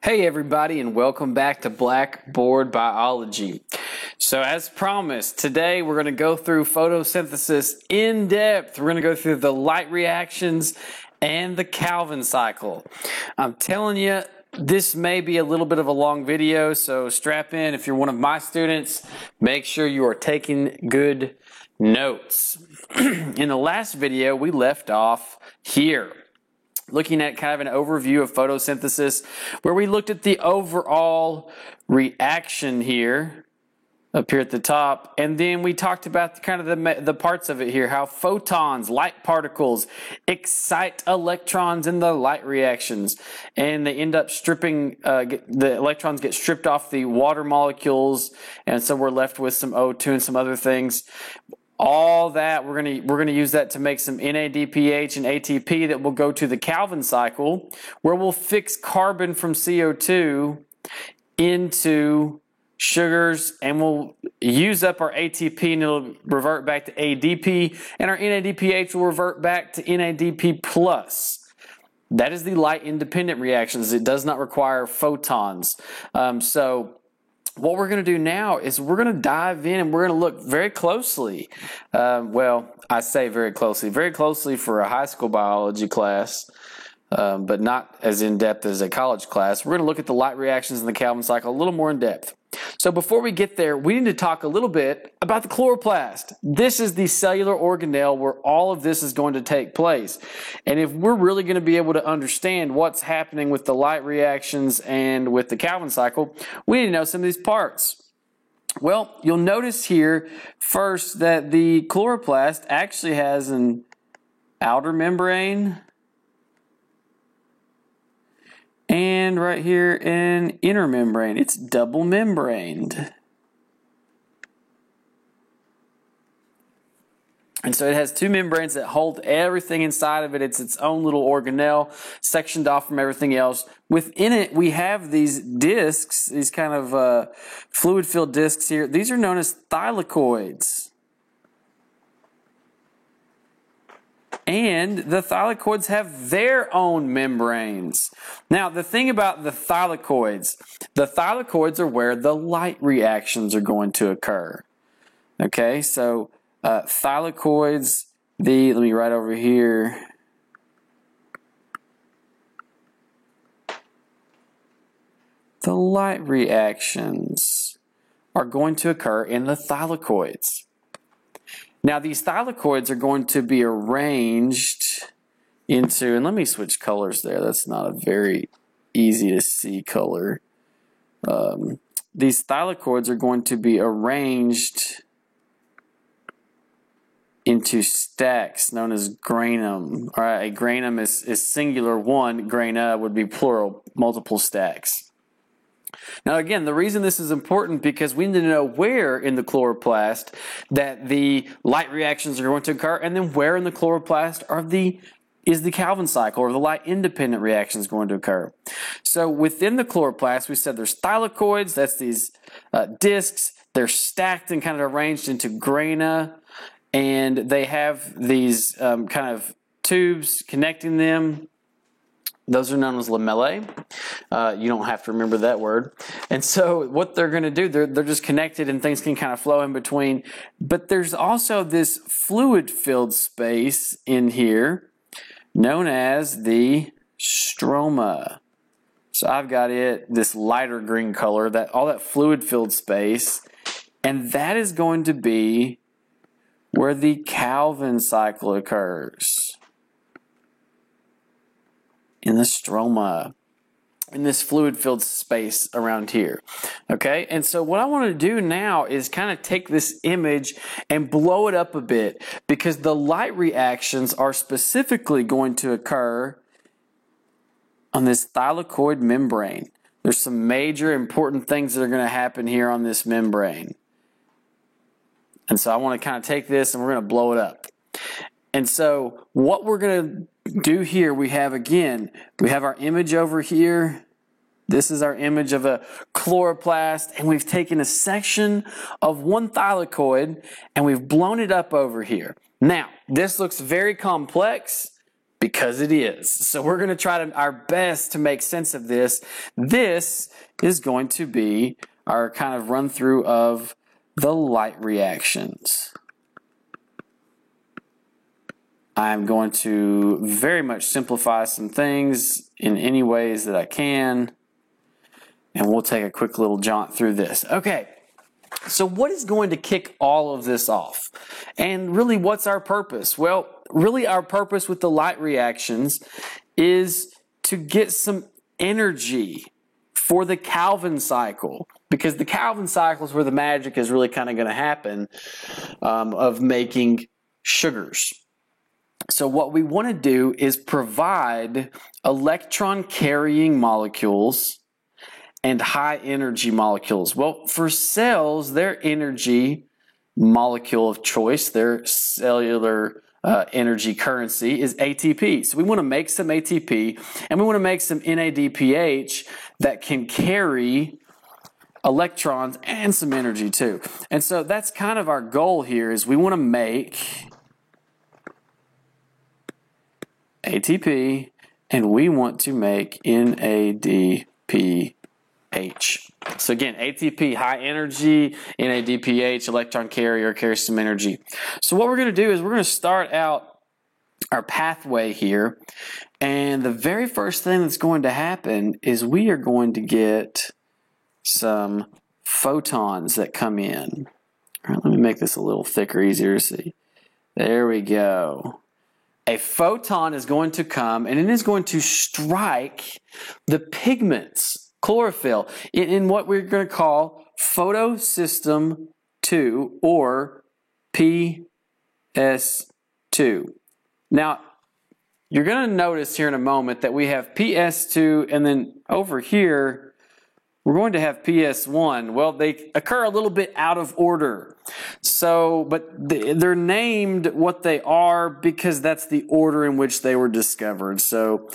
Hey everybody, and welcome back to Blackboard Biology. So as promised, today we're going to go through photosynthesis in depth. We're going to go through the light reactions and the Calvin cycle. I'm telling you, this may be a little bit of a long video, so strap in. If you're one of my students, make sure you are taking good notes. In the last video, we left off here, looking at kind of an overview of photosynthesis, where we looked at the overall reaction here, up here at the top, and then we talked about kind of the parts of it here, how photons, light particles, excite electrons in the light reactions, and they end up stripping, the electrons get stripped off the water molecules, and so we're left with some O2 and some other things. All that, we're gonna use that to make some NADPH and ATP that will go to the Calvin cycle, where we'll fix carbon from CO2 into sugars, and we'll use up our ATP and it'll revert back to ADP, and our NADPH will revert back to NADP+. That is the light independent reactions. It does not require photons. So what we're going to do now is we're going to dive in and we're going to look very closely. Well, I say very closely for a high school biology class, but not as in-depth as a college class. We're going to look at the light reactions in the Calvin cycle a little more in depth. So before we get there, we need to talk a little bit about the chloroplast. This is the cellular organelle where all of this is going to take place. And if we're really going to be able to understand what's happening with the light reactions and with the Calvin cycle, we need to know some of these parts. Well, you'll notice here first that the chloroplast actually has an outer membrane and right here an inner membrane. It's double membraned. And so it has two membranes that hold everything inside of it. It's its own little organelle, sectioned off from everything else. Within it, we have these discs, these kind of fluid-filled discs here. These are known as thylakoids. And the thylakoids have their own membranes. Now, the thing about the thylakoids are where the light reactions are going to occur. Okay, so thylakoids, let me write over here. The light reactions are going to occur in the thylakoids. Now, these thylakoids are going to be arranged into, and let me switch colors there. That's not a very easy to see color. These thylakoids are going to be arranged into stacks known as granum. All right, a granum is singular, one, grana would be plural, multiple stacks. Now again, the reason this is important because we need to know where in the chloroplast that the light reactions are going to occur, and then where in the chloroplast is the Calvin cycle or the light independent reactions going to occur. So within the chloroplast, we said there's thylakoids, that's these discs. They're stacked and kind of arranged into grana, and they have these kind of tubes connecting them. Those are known as lamellae. You don't have to remember that word. And so what they're going to do, they're just connected and things can kind of flow in between. But there's also this fluid-filled space in here known as the stroma. So I've got this lighter green color, all that fluid-filled space, and that is going to be where the Calvin cycle occurs. In the stroma, in this fluid-filled space around here. Okay, and so what I want to do now is kind of take this image and blow it up a bit, because the light reactions are specifically going to occur on this thylakoid membrane. There's some major important things that are going to happen here on this membrane. And so I want to kind of take this and we're going to blow it up. And so what we're going to do here, we have our image over here. This is our image of a chloroplast, and we've taken a section of one thylakoid and we've blown it up over here. Now, this looks very complex, because it is. So we're going to try our best to make sense of this. This is going to be our kind of run through of the light reactions. I'm going to very much simplify some things in any ways that I can, and we'll take a quick little jaunt through this. Okay, so what is going to kick all of this off? And really, what's our purpose? Well, really our purpose with the light reactions is to get some energy for the Calvin cycle, because the Calvin cycle is where the magic is really kind of going to happen of making sugars. So what we want to do is provide electron-carrying molecules and high-energy molecules. Well, for cells, their energy molecule of choice, their cellular energy currency is ATP. So we want to make some ATP, and we want to make some NADPH that can carry electrons and some energy too. And so that's kind of our goal here, is we want to make ATP, and we want to make NADPH. So again, ATP, high energy, NADPH, electron carrier, carries some energy. So what we're going to do is we're going to start out our pathway here, and the very first thing that's going to happen is we are going to get some photons that come in. All right, let me make this a little thicker, easier to see. There we go. A photon is going to come, and it is going to strike the pigments, chlorophyll, in what we're going to call photosystem 2, or PS2. Now, you're going to notice here in a moment that we have PS2, and then over here, we're going to have PS1. Well, they occur a little bit out of order. So, but they're named what they are because that's the order in which they were discovered. So,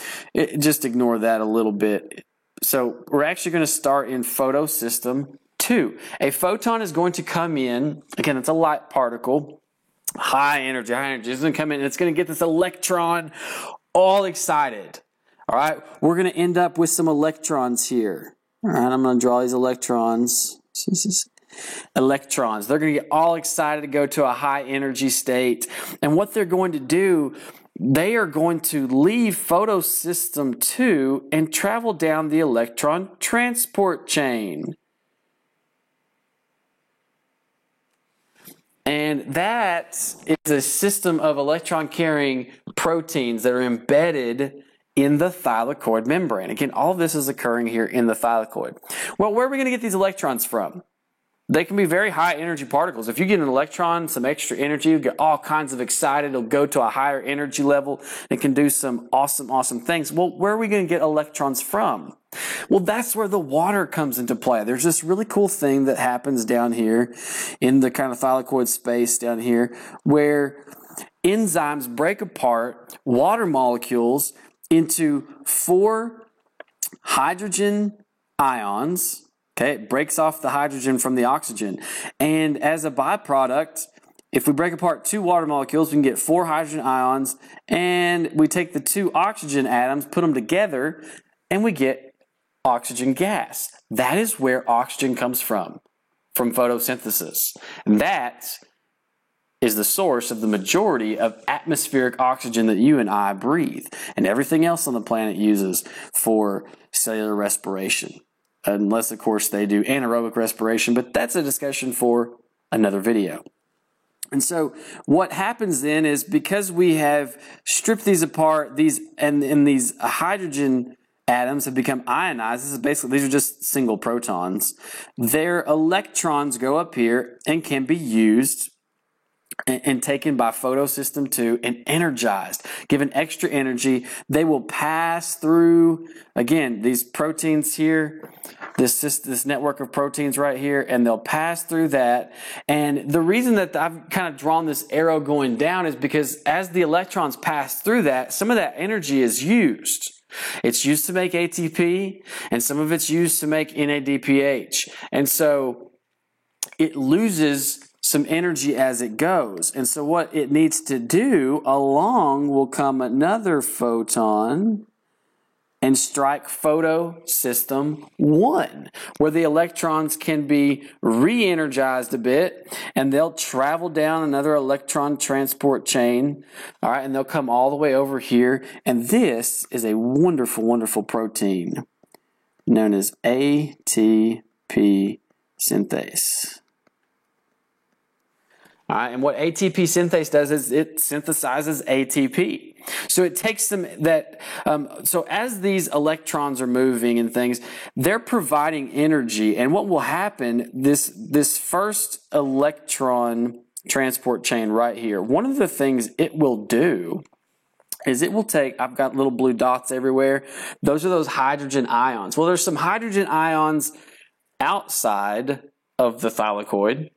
just ignore that a little bit. So, we're actually going to start in photosystem 2. A photon is going to come in. Again, it's a light particle. High energy. It's going to come in and it's going to get this electron all excited. All right, we're going to end up with some electrons here. All right, I'm going to draw these electrons. Electrons. They're going to get all excited to go to a high energy state. And what they're going to do, they are going to leave photosystem 2 and travel down the electron transport chain. And that is a system of electron-carrying proteins that are embedded in the thylakoid membrane. Again, all of this is occurring here in the thylakoid. Well, where are we going to get these electrons from? They can be very high energy particles. If you get an electron, some extra energy, you get all kinds of excited. It'll go to a higher energy level. It can do some awesome things. Well, where are we going to get electrons from? Well, that's where the water comes into play. There's this really cool thing that happens down here in the kind of thylakoid space down here where enzymes break apart water molecules into 4 hydrogen ions. Okay, it breaks off the hydrogen from the oxygen. And as a byproduct, if we break apart 2 water molecules, we can get 4 hydrogen ions, and we take the 2 oxygen atoms, put them together, and we get oxygen gas. That is where oxygen comes from photosynthesis. And that is the source of the majority of atmospheric oxygen that you and I breathe, and everything else on the planet uses for cellular respiration. Unless, of course, they do anaerobic respiration, but that's a discussion for another video. And so what happens then is because we have stripped these apart, these hydrogen atoms have become ionized. This is basically, these are just single protons. Their electrons go up here and can be used and taken by photosystem 2 and energized, given extra energy. They will pass through, again, these proteins here, this network of proteins right here, and they'll pass through that. And the reason that I've kind of drawn this arrow going down is because as the electrons pass through that, some of that energy is used. It's used to make ATP, and some of it's used to make NADPH. And so it loses some energy as it goes. And so what it needs to do, along will come another photon and strike photosystem 1, where the electrons can be re-energized a bit, and they'll travel down another electron transport chain, all right, and they'll come all the way over here, and this is a wonderful, wonderful protein known as ATP synthase. All right, and what ATP synthase does is it synthesizes ATP. So it takes them that, so as these electrons are moving and things, they're providing energy. And what will happen, this first electron transport chain right here, one of the things it will do is it will take, I've got little blue dots everywhere. Those are those hydrogen ions. Well, there's some hydrogen ions outside of the thylakoid.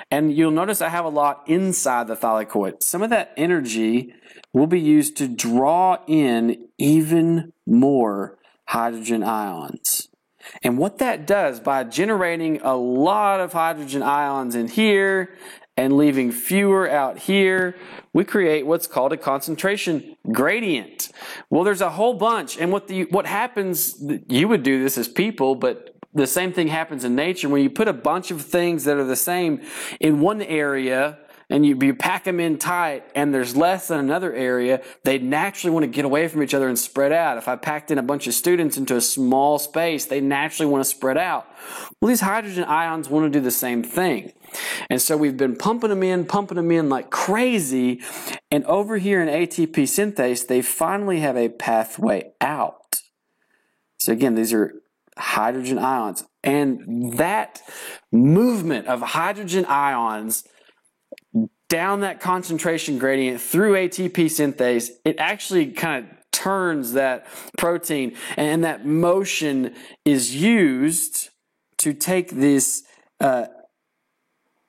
And you'll notice I have a lot inside the thylakoid. Some of that energy will be used to draw in even more hydrogen ions. And what that does, by generating a lot of hydrogen ions in here and leaving fewer out here, we create what's called a concentration gradient. Well, there's a whole bunch. And what happens, you would do this as people, but the same thing happens in nature. When you put a bunch of things that are the same in one area and you pack them in tight and there's less in another area, they naturally want to get away from each other and spread out. If I packed in a bunch of students into a small space, they naturally want to spread out. Well, these hydrogen ions want to do the same thing. And so we've been pumping them in like crazy. And over here in ATP synthase, they finally have a pathway out. So again, these are hydrogen ions, and that movement of hydrogen ions down that concentration gradient through ATP synthase, it actually kind of turns that protein, and that motion is used to take this ADP,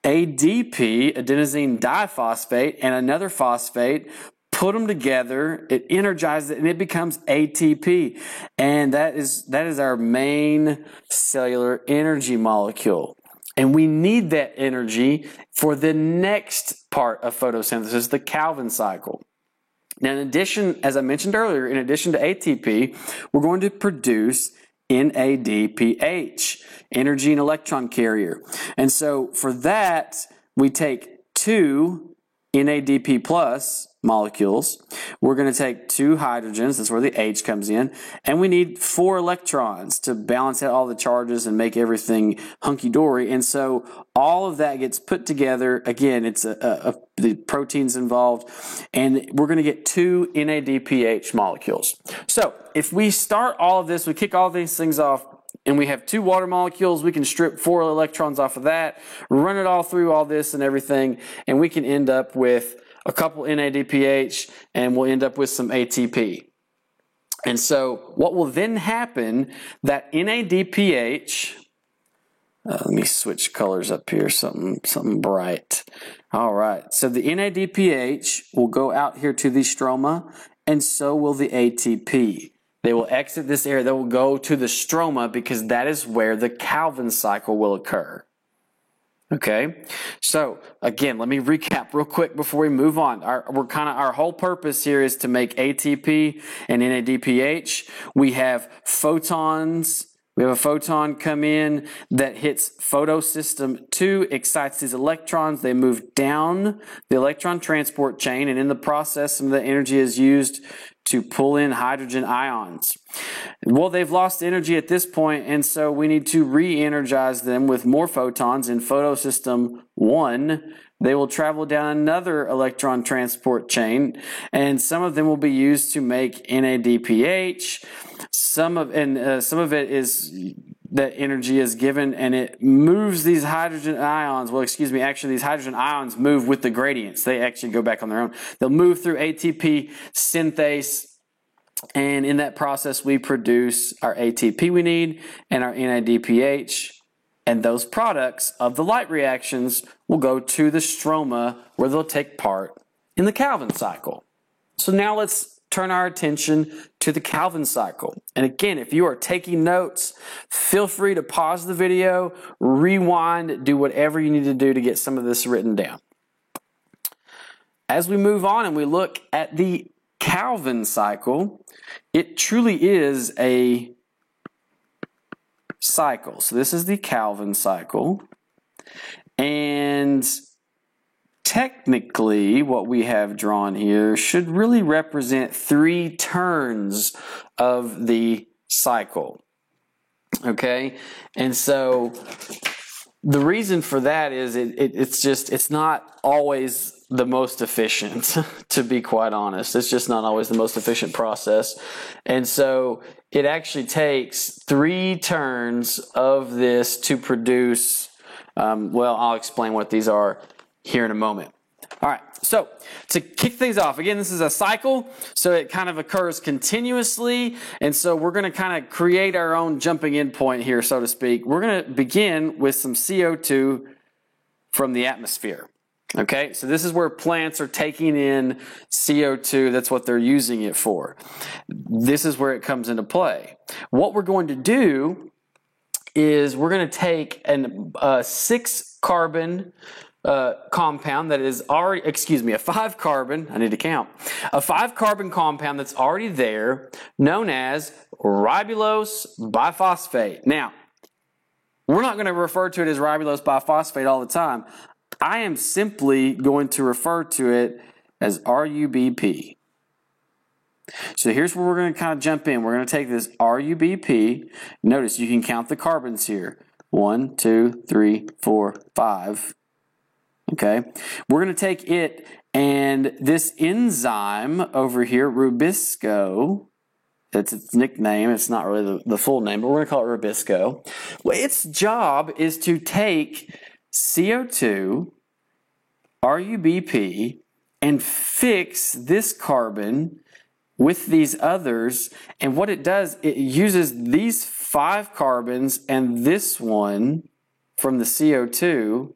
adenosine diphosphate, and another phosphate, put them together, it energizes it, and it becomes ATP. And that is our main cellular energy molecule. And we need that energy for the next part of photosynthesis, the Calvin cycle. Now, in addition, as I mentioned earlier, in addition to ATP, we're going to produce NADPH, energy and electron carrier. And so for that, we take 2 NADP plus molecules. We're going to take 2 hydrogens, that's where the H comes in, and we need 4 electrons to balance out all the charges and make everything hunky-dory. And so all of that gets put together. Again, it's the proteins involved, and we're going to get 2 NADPH molecules. So if we start all of this, we kick all these things off, and we have 2 water molecules, we can strip 4 electrons off of that, run it all through all this and everything, and we can end up with a couple NADPH, and we'll end up with some ATP. And so what will then happen, that NADPH, let me switch colors up here, something bright. All right, so the NADPH will go out here to the stroma, and so will the ATP. They will exit this area, they will go to the stroma, because that is where the Calvin cycle will occur. Okay, so again, let me recap real quick before we move on. Our whole purpose here is to make ATP and NADPH. We have photons. We have a photon come in that hits photosystem 2, excites these electrons. They move down the electron transport chain, and in the process, some of the energy is used to pull in hydrogen ions. Well, they've lost energy at this point, and so we need to re-energize them with more photons in photosystem 1. They will travel down another electron transport chain, and some of them will be used to make NADPH. Some of it is that energy is given, and it moves these hydrogen ions. Well, excuse me, actually these hydrogen ions move with the gradients. They actually go back on their own. They'll move through ATP synthase, and in that process we produce our ATP we need and our NADPH, and those products of the light reactions will go to the stroma where they'll take part in the Calvin cycle. So now let's turn our attention to the Calvin cycle. And again, if you are taking notes, feel free to pause the video, rewind, do whatever you need to do to get some of this written down. As we move on and we look at the Calvin cycle, it truly is a cycle. So this is the Calvin cycle. And technically, what we have drawn here should really represent 3 turns of the cycle. Okay? And so the reason for that is it's not always the most efficient, to be quite honest. It's just not always the most efficient process. And so it actually takes 3 turns of this to produce, well, I'll explain what these are here in a moment. All right, so to kick things off, again, this is a cycle, so it kind of occurs continuously, and so we're going to kind of create our own jumping in point here, so to speak. We're going to begin with some CO2 from the atmosphere. Okay, so this is where plants are taking in CO2. That's what they're using it for. This is where it comes into play. What we're going to do is we're going to take a 6-carbon compound that is already, a 5-carbon, I need to count, a 5-carbon compound that's already there, known as ribulose biphosphate. Now, we're not going to refer to it as ribulose biphosphate all the time. I am simply going to refer to it as RUBP. So here's where we're going to kind of jump in. We're going to take this RUBP. Notice you can count the carbons here. 1, 2, 3, 4, 5. Okay. We're going to take it and this enzyme over here, Rubisco, that's its nickname. It's not really the full name, but we're going to call it Rubisco. Well, its job is to take CO2, RUBP, and fix this carbon with these others. And what it does, it uses these 5 carbons and this one from the CO2,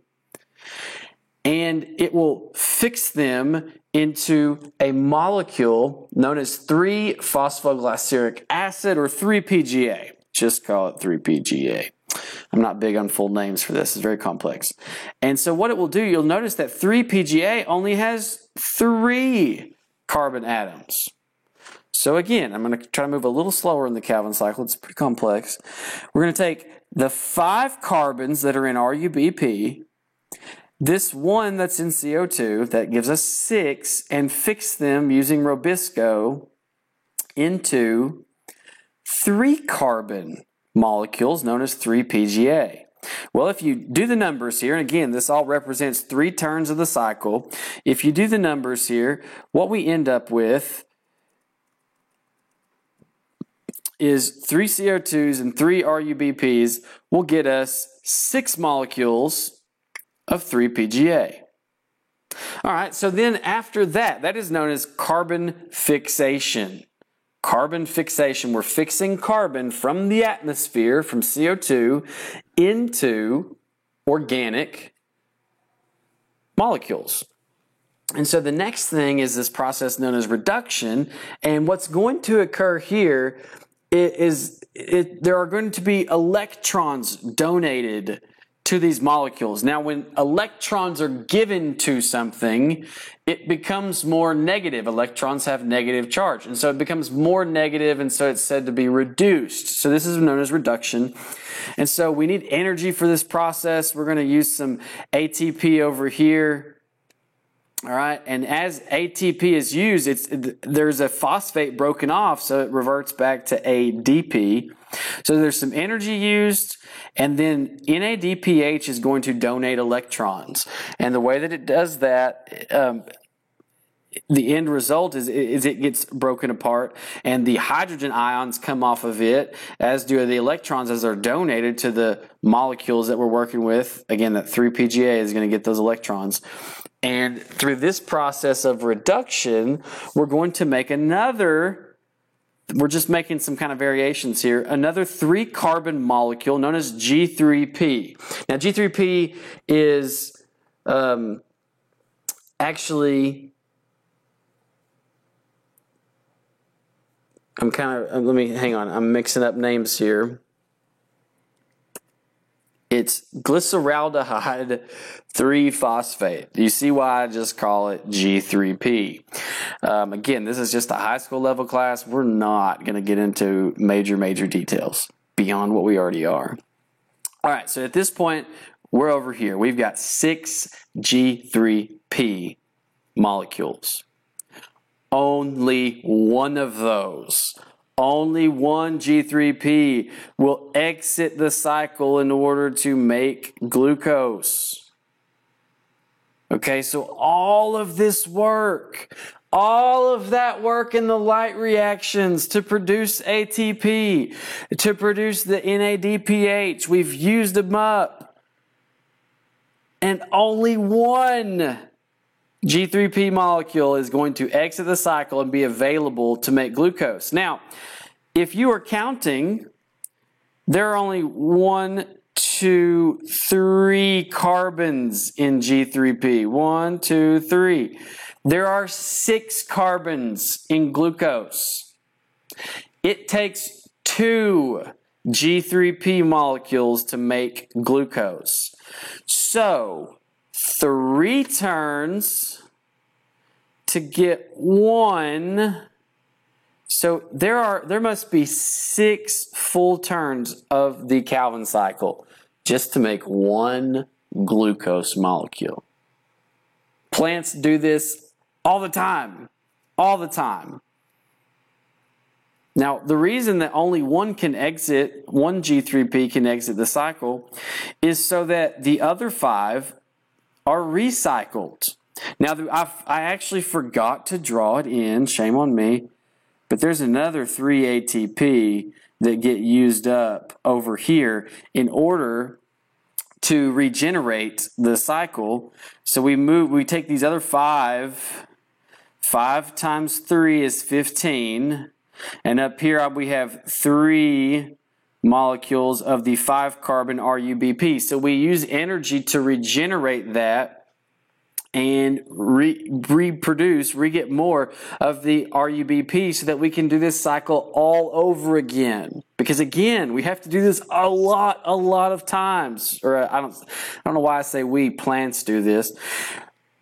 and it will fix them into a molecule known as 3-phosphoglyceric acid, or 3-PGA. Just call it 3-PGA. I'm not big on full names for this. It's very complex. And so what it will do, you'll notice that 3-PGA only has 3 carbon atoms. So again, I'm going to try to move a little slower in the Calvin cycle. It's pretty complex. We're going to take the 5 carbons that are in RUBP, this one that's in CO2, that gives us 6, and fix them using Rubisco into 3 carbon molecules known as 3-PGA. Well, if you do the numbers here, and again, this all represents 3 turns of the cycle. If you do the numbers here, what we end up with is 3 CO2s and 3 RUBPs will get us 6 molecules of 3-PGA. All right, so then after that, that is known as carbon fixation. Carbon fixation, we're fixing carbon from the atmosphere, from CO2, into organic molecules. And so the next thing is this process known as reduction. And what's going to occur here is there are going to be electrons donated to these molecules. Now, when electrons are given to something, it becomes more negative. Electrons have negative charge, and so it becomes more negative, and so it's said to be reduced. So this is known as reduction. And so we need energy for this process. We're going to use some ATP over here. All right, and as ATP is used, there's a phosphate broken off, so it reverts back to ADP. So there's some energy used, and then NADPH is going to donate electrons. And the way that it does that, the end result is it gets broken apart, and the hydrogen ions come off of it, as do the electrons as they're donated to the molecules that we're working with. Again, that 3-PGA is going to get those electrons. And through this process of reduction, we're going to make another, we're just making some kind of variations here, another 3-carbon molecule known as G3P. Now, G3P is actually hang on, I'm mixing up names here. It's glyceraldehyde 3-phosphate. You see why I just call it G3P. Again, this is just a high school level class. We're not going to get into major details beyond what we already are. All right, so at this point, we're over here. We've got 6 G3P molecules. Only one of those, only one G3P will exit the cycle in order to make glucose. Okay, so all of this work, all of that work in the light reactions to produce ATP, to produce the NADPH, we've used them up. And only one G3P molecule is going to exit the cycle and be available to make glucose. Now, if you are counting, there are only 1, 2, 3 carbons in G3P. 1, 2, 3. There are 6 carbons in glucose. It takes 2 G3P molecules to make glucose. So, 3 turns to get 1. So there must be 6 full turns of the Calvin cycle just to make 1 glucose molecule. Plants do this all the time. All the time. Now, the reason that only one G3P can exit the cycle is so that the other 5 are recycled. Now, I actually forgot to draw it in, shame on me, but there's another 3 ATP that get used up over here in order to regenerate the cycle. So we take these other 5 times 3 is 15, and up here we have 3 molecules of the 5-carbon RUBP. So we use energy to regenerate that and get more of the RUBP so that we can do this cycle all over again. Because again, we have to do this a lot of times. Or I don't know why I say we, plants do this.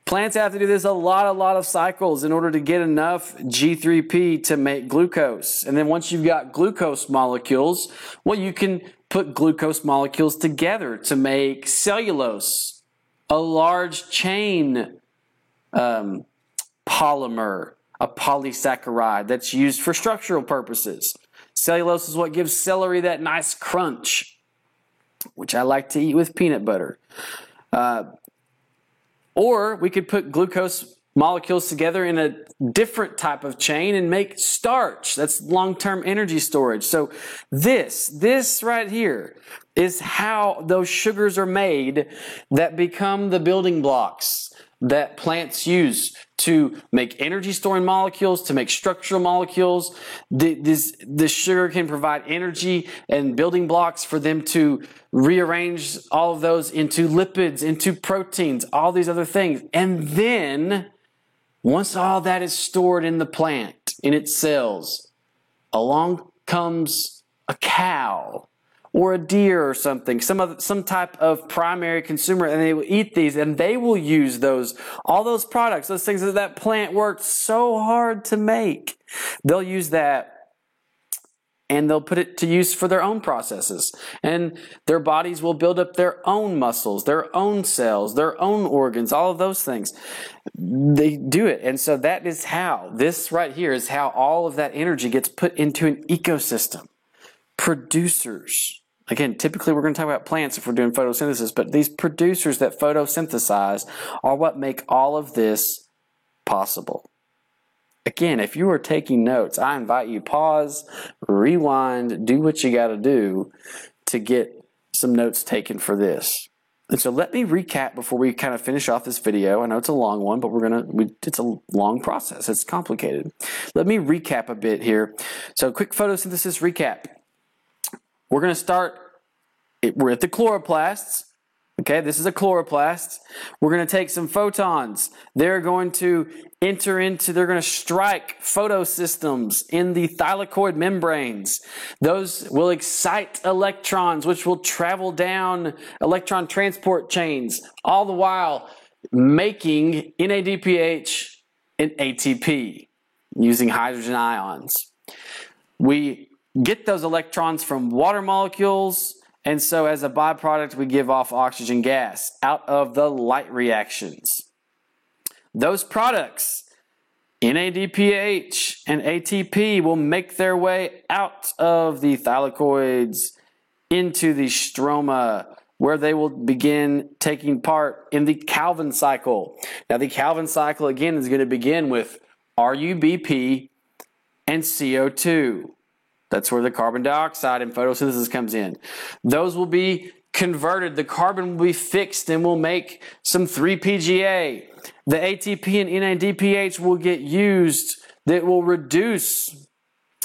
Plants have to do this a lot of cycles in order to get enough G3P to make glucose. And then once you've got glucose molecules, well, you can put glucose molecules together to make cellulose, a large chain polymer, a polysaccharide that's used for structural purposes. Cellulose is what gives celery that nice crunch, which I like to eat with peanut butter. Or we could put glucose molecules together in a different type of chain and make starch. That's long-term energy storage. So this right here is how those sugars are made that become the building blocks that plants use to make energy storing molecules, to make structural molecules. This sugar can provide energy and building blocks for them to rearrange all of those into lipids, into proteins, all these other things. And then, once all that is stored in the plant, in its cells, along comes a cow or a deer or something, some type of primary consumer, and they will eat these, and they will use all those products, those things that plant worked so hard to make. They'll use that and they'll put it to use for their own processes. And their bodies will build up their own muscles, their own cells, their own organs, all of those things. They do it. And so that is how, this right here is how all of that energy gets put into an ecosystem. Producers. Again, typically we're going to talk about plants if we're doing photosynthesis, but these producers that photosynthesize are what make all of this possible. Again, if you are taking notes, I invite you pause, rewind, do what you got to do to get some notes taken for this. And so let me recap before we kind of finish off this video. I know it's a long one, but it's a long process. It's complicated. Let me recap a bit here. So quick photosynthesis recap. We're going to start, we're at the chloroplasts. Okay, this is a chloroplast. We're going to take some photons. They're going to they're going to strike photosystems in the thylakoid membranes. Those will excite electrons, which will travel down electron transport chains, all the while making NADPH and ATP using hydrogen ions. We get those electrons from water molecules, and so as a byproduct, we give off oxygen gas out of the light reactions. Those products, NADPH and ATP, will make their way out of the thylakoids into the stroma, where they will begin taking part in the Calvin cycle. Now, the Calvin cycle, again, is going to begin with RUBP and CO2. That's where the carbon dioxide in photosynthesis comes in. Those will be converted. The carbon will be fixed and will make some 3-PGA. The ATP and NADPH will get used. That will reduce.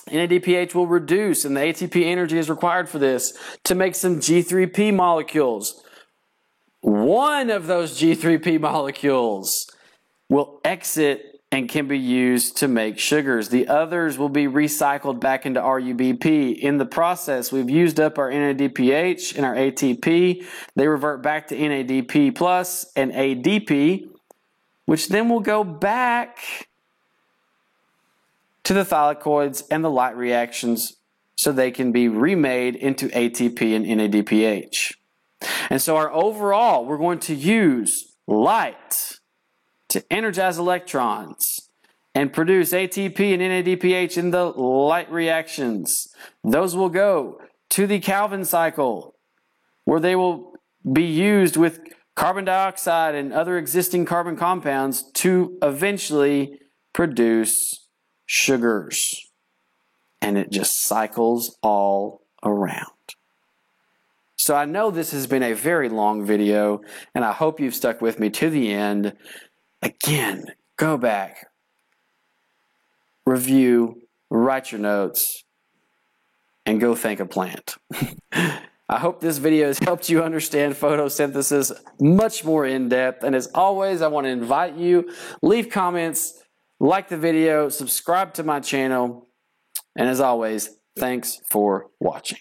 NADPH will reduce, and the ATP energy is required for this to make some G3P molecules. One of those G3P molecules will exit and can be used to make sugars. The others will be recycled back into RUBP. In the process, we've used up our NADPH and our ATP. They revert back to NADP plus and ADP, which then will go back to the thylakoids and the light reactions so they can be remade into ATP and NADPH. And so overall, we're going to use light to energize electrons and produce ATP and NADPH in the light reactions. Those will go to the Calvin cycle, where they will be used with carbon dioxide and other existing carbon compounds to eventually produce sugars. And it just cycles all around. So I know this has been a very long video, and I hope you've stuck with me to the end. Again, go back, review, write your notes, and go thank a plant. I hope this video has helped you understand photosynthesis much more in depth. And as always, I want to invite you, leave comments, like the video, subscribe to my channel. And as always, thanks for watching.